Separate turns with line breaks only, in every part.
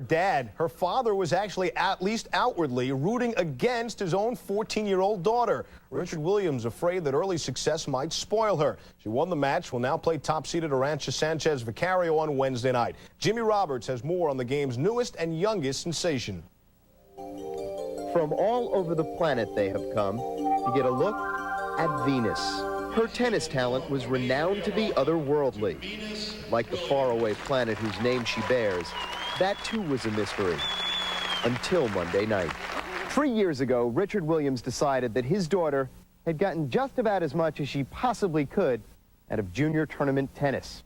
Dad, her father was actually, at least outwardly, rooting against his own 14-year-old daughter. Richard Williams afraid that early success might spoil her. She won the match, will now play top-seeded Arantxa Sanchez Vicario on Wednesday night. Jimmy Roberts has more on the game's newest and youngest sensation.
From all over the planet they have come to get a look at Venus. Her tennis talent was renowned to be otherworldly. Like the faraway planet whose name she bears, that too was a mystery, until Monday night. 3 years ago, Richard Williams decided that his daughter had gotten just about as much as she possibly could out of junior tournament tennis.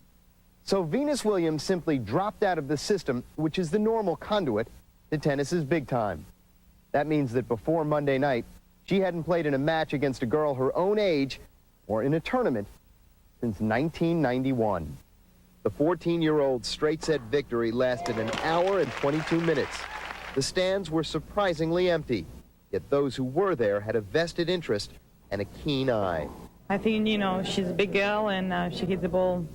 So Venus Williams simply dropped out of the system, which is the normal conduit to tennis's big time. That means that before Monday night, she hadn't played in a match against a girl her own age or in a tournament since 1991. The 14-year-old's straight-set victory lasted an hour and 22 minutes. The stands were surprisingly empty, yet those who were there had a vested interest and a keen eye.
I think, she's a big girl and she hits the ball,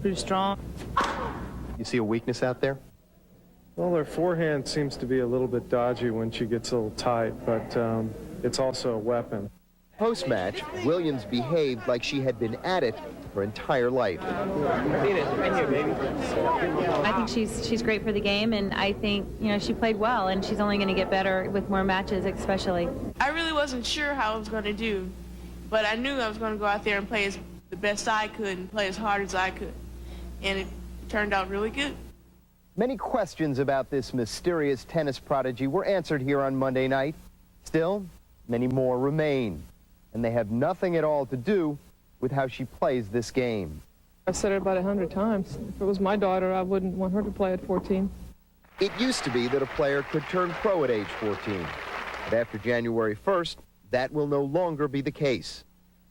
pretty strong.
You see a weakness out there?
Well, her forehand seems to be a little bit dodgy when she gets a little tight, but it's also a weapon.
Post-match, Williams behaved like she had been at it her entire life.
I think she's great for the game, and I think, she played well, and she's only going to get better with more matches, especially.
I really wasn't sure how I was going to do, but I knew I was going to go out there and play the best I could and play as hard as I could, and it turned out really good.
Many questions about this mysterious tennis prodigy were answered here on Monday night. Still, many more remain, and they have nothing at all to do with how she plays this game.
I've said it about 100 times. If it was my daughter, I wouldn't want her to play at 14.
It used to be that a player could turn pro at age 14. But after January 1st, that will no longer be the case.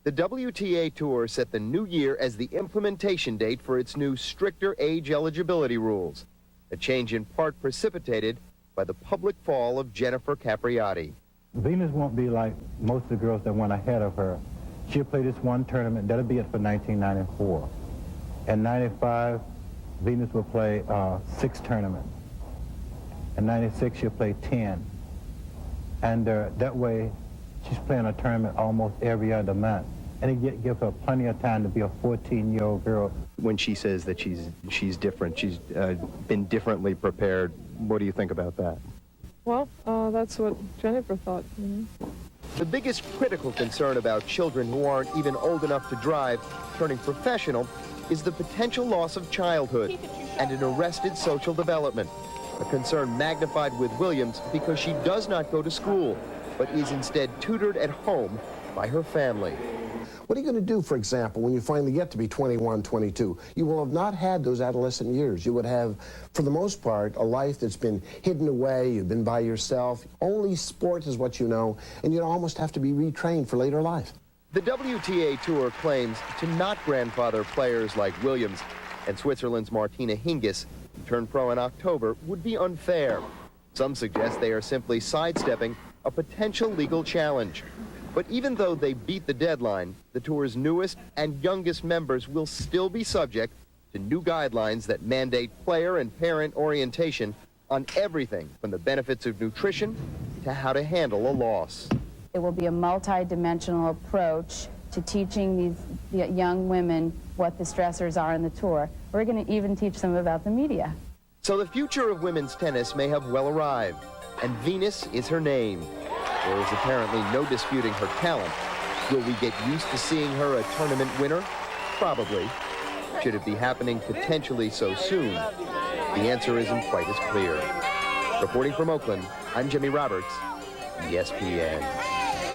The WTA Tour set the new year as the implementation date for its new stricter age eligibility rules, a change in part precipitated by the public fall of Jennifer Capriati.
Venus won't be like most of the girls that went ahead of her. She'll play this one tournament. That'll be it for 1994. In 95, Venus will play 6 tournaments. In 96, she'll play 10. And that way, she's playing a tournament almost every other month. And it gives her plenty of time to be a 14-year-old girl.
When she says that she's different, she's been differently prepared, what do you think about that?
Well, that's what Jennifer thought.
The biggest critical concern about children who aren't even old enough to drive turning professional is the potential loss of childhood and an arrested social development, a concern magnified with Williams because she does not go to school, but is instead tutored at home by her family.
What are you going to do, for example, when you finally get to be 21, 22? You will have not had those adolescent years. You would have, for the most part, a life that's been hidden away. You've been by yourself. Only sport is what you know, and you'd almost have to be retrained for later life.
The WTA Tour claims to not grandfather players like Williams, and Switzerland's Martina Hingis, who turned pro in October, would be unfair. Some suggest they are simply sidestepping a potential legal challenge. But even though they beat the deadline, the Tour's newest and youngest members will still be subject to new guidelines that mandate player and parent orientation on everything from the benefits of nutrition to how to handle a loss.
It will be a multi-dimensional approach to teaching these young women what the stressors are in the tour. We're going to even teach them about the media.
So the future of women's tennis may have well arrived, and Venus is her name. There is apparently no disputing her talent. Will we get used to seeing her a tournament winner? Probably. Should it be happening potentially so soon? The answer isn't quite as clear. Reporting from Oakland, I'm Jimmy Roberts, ESPN.